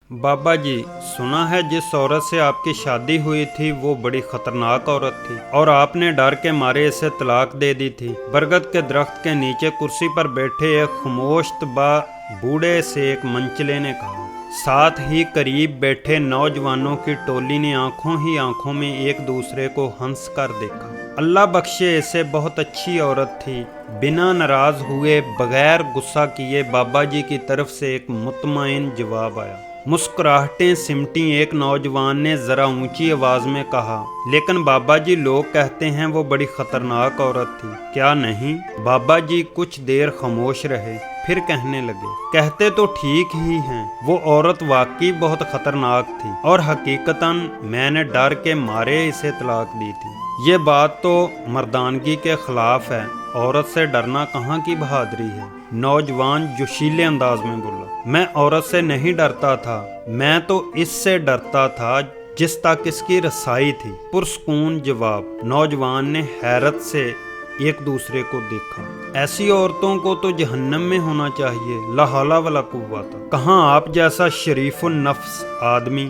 बाबा जी, सुना है जिस औरत से आपकी शादी हुई थी वो बड़ी खतरनाक औरत थी और आपने डर के मारे इसे तलाक दे दी थी। बरगद के दरख्त के नीचे कुर्सी पर बैठे एक खामोश बूढ़े से एक मंचले ने कहा। साथ ही करीब बैठे नौजवानों की टोली ने आंखों ही आंखों में एक दूसरे को हंस कर देखा। अल्लाह बख्शे, इसे बहुत अच्छी औरत थी। बिना नाराज हुए, बगैर गुस्सा किए बाबा जी की तरफ से एक मुतमईन जवाब आया। मुस्कुराहटें सिमटी एक नौजवान ने जरा ऊंची आवाज में कहा, लेकिन बाबा जी, लोग कहते हैं वो बड़ी खतरनाक औरत थी, क्या नहीं? बाबा जी कुछ देर खामोश रहे, फिर कहने लगे, कहते तो ठीक ही हैं, वो औरत वाकई बहुत खतरनाक थी और हकीकतन मैंने डर के मारे इसे तलाक दी थी। ये बात तो मर्दानगी के खिलाफ है, औरत से डरना कहाँ की बहादुरी है। नौजवान जोशीले अंदाज में बोला, मैं औरत से नहीं डरता था, मैं तो इससे डरता था जिस तक इसकी रसाई थी। पुरस्कून जवाब। नौजवान ने हैरत से एक दूसरे को देखा। ऐसी औरतों को तो जहन्नम में होना चाहिए, ला हौला वला कुव्वता। कहाँ आप जैसा शरीफुन नफ्स आदमी,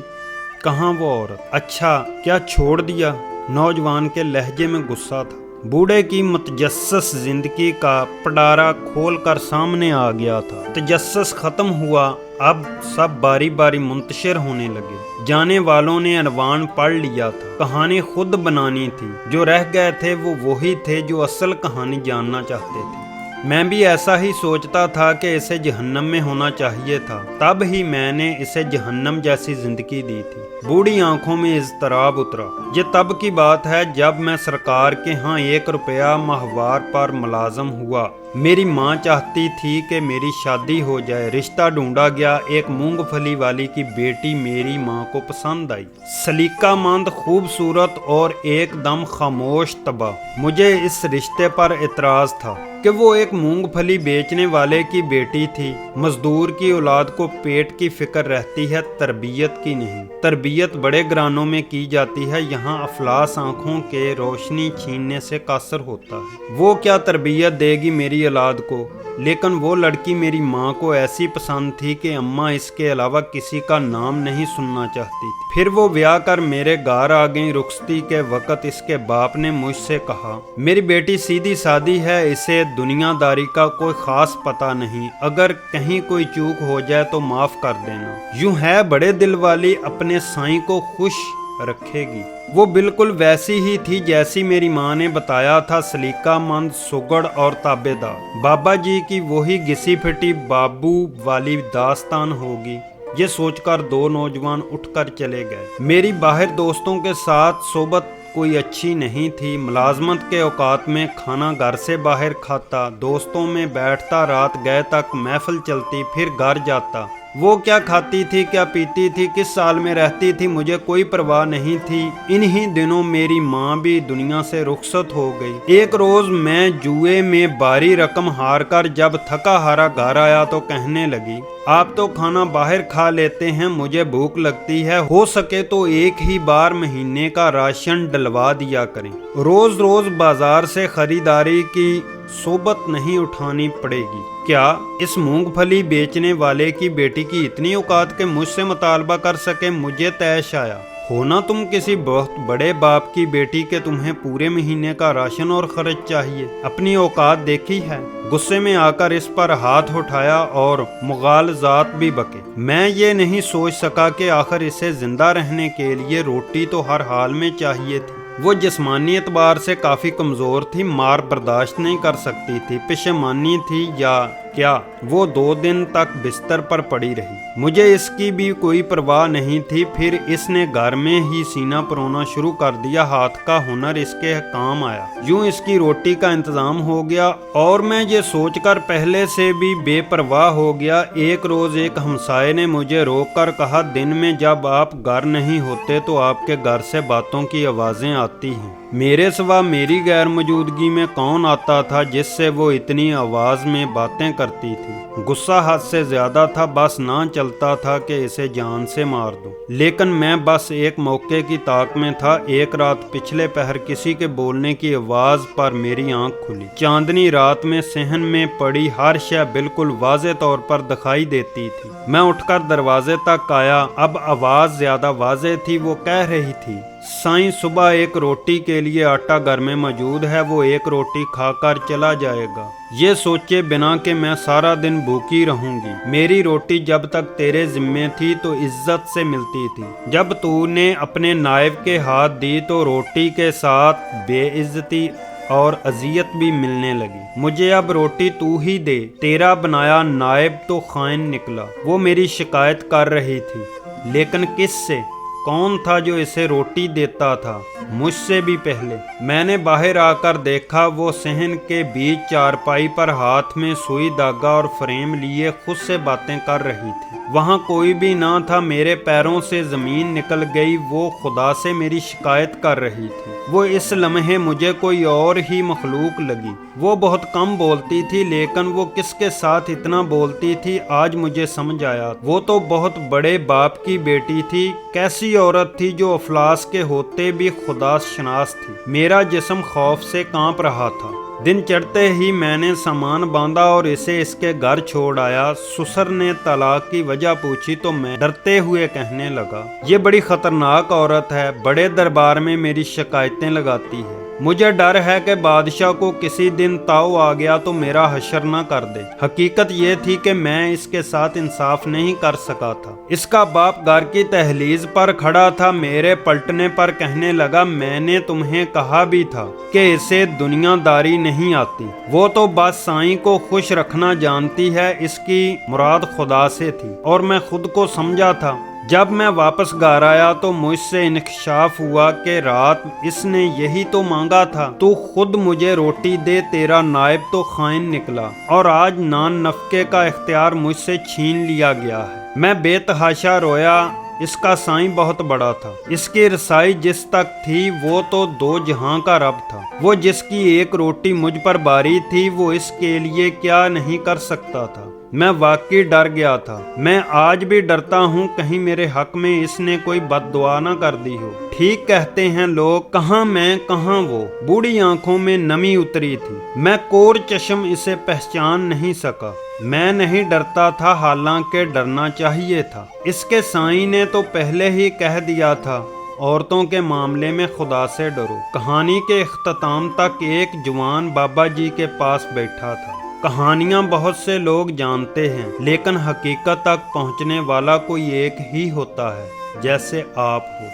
कहाँ वो औरत। अच्छा, क्या छोड़ दिया? नौजवान के लहजे में गुस्सा था। बूढ़े की मुतजस्सस जिंदगी का पडारा खोलकर सामने आ गया था। तजस्सस खत्म हुआ, अब सब बारी बारी मुंतशिर होने लगे। जाने वालों ने अनवान पढ़ लिया था, कहानी खुद बनानी थी। जो रह गए थे वो वही थे जो असल कहानी जानना चाहते थे। मैं भी ऐसा ही सोचता था कि इसे जहन्नम में होना चाहिए था, तब ही मैंने इसे जहन्नम जैसी जिंदगी दी थी। बूढ़ी आंखों में इज़्तिराब उतरा। ये तब की बात है जब मैं सरकार के यहाँ 1 रुपया माहवार पर मुलाजम हुआ। मेरी माँ चाहती थी कि मेरी शादी हो जाए। रिश्ता ढूंढा गया। एक मूंगफली वाली की बेटी मेरी माँ को पसंद आई। सलीकामंद, खूबसूरत और एकदम खामोश तबाह। मुझे इस रिश्ते पर एतराज़ था कि वो एक मूंगफली बेचने वाले की बेटी थी। मजदूर की औलाद को पेट की फिक्र रहती है, तरबियत की नहीं। तरबियत बड़े घरानों में की जाती है, यहाँ अफलास आंखों के रोशनी छीनने से कासर होता है। वो क्या तरबियत देगी मेरी औलाद को? लेकिन वो लड़की मेरी माँ को ऐसी पसंद थी कि अम्मा इसके अलावा किसी का नाम नहीं सुनना चाहती थी। फिर वो ब्याह कर मेरे घर आ गई। रुखसती के वक्त इसके बाप ने मुझसे कहा, मेरी बेटी सीधी सादी है, इसे दुनियादारी का कोई खास पता नहीं, अगर कहीं कोई चूक हो जाए तो माफ कर देना। यूं है बड़े दिल वाली, अपने साईं को खुश रखेगी। वो बिल्कुल वैसी ही थी जैसी मेरी माँ ने बताया था, सलीकामंद, सुगड़ और ताबेदार। बाबा जी की वही घिसी फिटी बाबू वाली दास्तान होगी। ये सोचकर 2 नौजवान उठकर चले गए। मेरी बाहर दोस्तों के साथ सोबत कोई अच्छी नहीं थी। मुलाजमत के औकात में खाना घर से बाहर खाता, दोस्तों में बैठता, रात गए तक महफिल चलती, फिर घर जाता। वो क्या खाती थी, क्या पीती थी, किस साल में रहती थी, मुझे कोई परवाह नहीं थी। इन्हीं दिनों मेरी माँ भी दुनिया से रुखसत हो गई। एक रोज मैं जुए में भारी रकम हार कर जब थका हारा घर आया तो कहने लगी, आप तो खाना बाहर खा लेते हैं, मुझे भूख लगती है, हो सके तो एक ही बार महीने का राशन डलवा दिया करें। रोज रोज बाजार से खरीदारी की सोबत नहीं उठानी पड़ेगी। क्या इस मूंगफली बेचने वाले की बेटी की इतनी औकात के मुझसे मुतालबा कर सके? मुझे तैश आया, होना तुम किसी बहुत बड़े बाप की बेटी के तुम्हें पूरे महीने का राशन और खर्च चाहिए, अपनी औकात देखी है? गुस्से में आकर इस पर हाथ उठाया और मुगालजात भी बके। मैं ये नहीं सोच सका कि आखिर इसे जिंदा रहने के लिए रोटी तो हर हाल में चाहिए थी। वो जिस्मानी एतबार से काफ़ी कमज़ोर थी, मार बर्दाश्त नहीं कर सकती थी। पेशेमानी थी या क्या, वो 2 दिन तक बिस्तर पर पड़ी रही। मुझे इसकी भी कोई परवाह नहीं थी। फिर इसने घर में ही सीना परोना शुरू कर दिया। हाथ का हुनर इसके काम आया। यूं इसकी रोटी का इंतज़ाम हो गया और मैं ये सोचकर पहले से भी बेपरवाह हो गया। एक रोज़ एक हमसाये ने मुझे रोक कर कहा, दिन में जब आप घर नहीं होते तो आपके घर से बातों की आवाज़ें आती हैं। मेरे सिवा मेरी गैर मौजूदगी में कौन आता था जिससे वो इतनी आवाज में बातें करती थी। गुस्सा हद से ज्यादा था, बस ना चलता था कि इसे जान से मार दूं। लेकिन मैं बस एक मौके की ताक में था। एक रात पिछले पहर किसी के बोलने की आवाज पर मेरी आंख खुली। चांदनी रात में सहन में पड़ी हर शय बिल्कुल वाज़े तौर पर दिखाई देती थी। मैं उठकर दरवाजे तक आया। अब आवाज ज्यादा वाज़े थी। वो कह रही थी, साईं सुबह एक रोटी के लिए आटा घर में मौजूद है, वो एक रोटी खाकर चला जाएगा। ये सोचे बिना कि मैं सारा दिन भूखी रहूंगी। मेरी रोटी जब तक तेरे जिम्मे थी तो इज्जत से मिलती थी। जब तूने अपने नायब के हाथ दी तो रोटी के साथ बेइज्जती और अजियत भी मिलने लगी। मुझे अब रोटी तू ही दे, तेरा बनाया नायब तो खाइन निकला। वो मेरी शिकायत कर रही थी, लेकिन किससे? कौन था जो इसे रोटी देता था? मुझसे भी पहले। मैंने बाहर आकर देखा, वो सहन के बीच चारपाई पर हाथ में सुई धागा और फ्रेम लिए खुद से बातें कर रही थी। वहाँ कोई भी ना था। मेरे पैरों से जमीन निकल गई। वो खुदा से मेरी शिकायत कर रही थी। वो इस लम्हे मुझे कोई और ही मखलूक लगी। वो बहुत कम बोलती थी, लेकिन वो किसके साथ इतना बोलती थी आज मुझे समझ आया। वो तो बहुत बड़े बाप की बेटी थी। कैसी औरत थी जो अफलास के होते भी खुदा शनास थी। मेरा जिस्म खौफ से कांप रहा था। दिन चढ़ते ही मैंने सामान बांधा और इसे इसके घर छोड़ आया। ससुर ने तलाक की वजह पूछी तो मैं डरते हुए कहने लगा, ये बड़ी खतरनाक औरत है, बड़े दरबार में मेरी शिकायतें लगाती है। मुझे डर है कि बादशाह को किसी दिन ताव आ गया तो मेरा हशर न कर दे। हकीकत ये थी कि मैं इसके साथ इंसाफ नहीं कर सका था। इसका बाप घर की तहलीज पर खड़ा था। मेरे पलटने पर कहने लगा, मैंने तुम्हें कहा भी था कि इसे दुनियादारी नहीं आती। वो तो बस साईं को खुश रखना जानती है। इसकी मुराद खुदा से थी और मैं खुद को समझा था। जब मैं वापस घर आया तो मुझसे इंकशाफ हुआ कि रात इसने यही तो मांगा था, तू खुद मुझे रोटी दे, तेरा नायब तो खाइन निकला। और आज नान नफके का इख्तियार मुझसे छीन लिया गया है। मैं बेतहाशा रोया। इसका साईं बहुत बड़ा था। इसकी रसाई जिस तक थी वो तो दो जहां का रब था। वो जिसकी एक रोटी मुझ पर बारी थी, वो इसके लिए क्या नहीं कर सकता था। मैं वाकई डर गया था। मैं आज भी डरता हूँ कहीं मेरे हक में इसने कोई बददुआ न कर दी हो। ठीक कहते हैं लोग, कहाँ मैं कहाँ वो। बूढ़ी आंखों में नमी उतरी थी। मैं कोर चश्म इसे पहचान नहीं सका। मैं नहीं डरता था, हालांकि डरना चाहिए था। इसके साईं ने तो पहले ही कह दिया था, औरतों के मामले में खुदा से डरो। कहानी के इख्तिताम तक एक जवान बाबा जी के पास बैठा था। कहानियाँ बहुत से लोग जानते हैं, लेकिन हकीकत तक पहुँचने वाला कोई एक ही होता है, जैसे आप हो।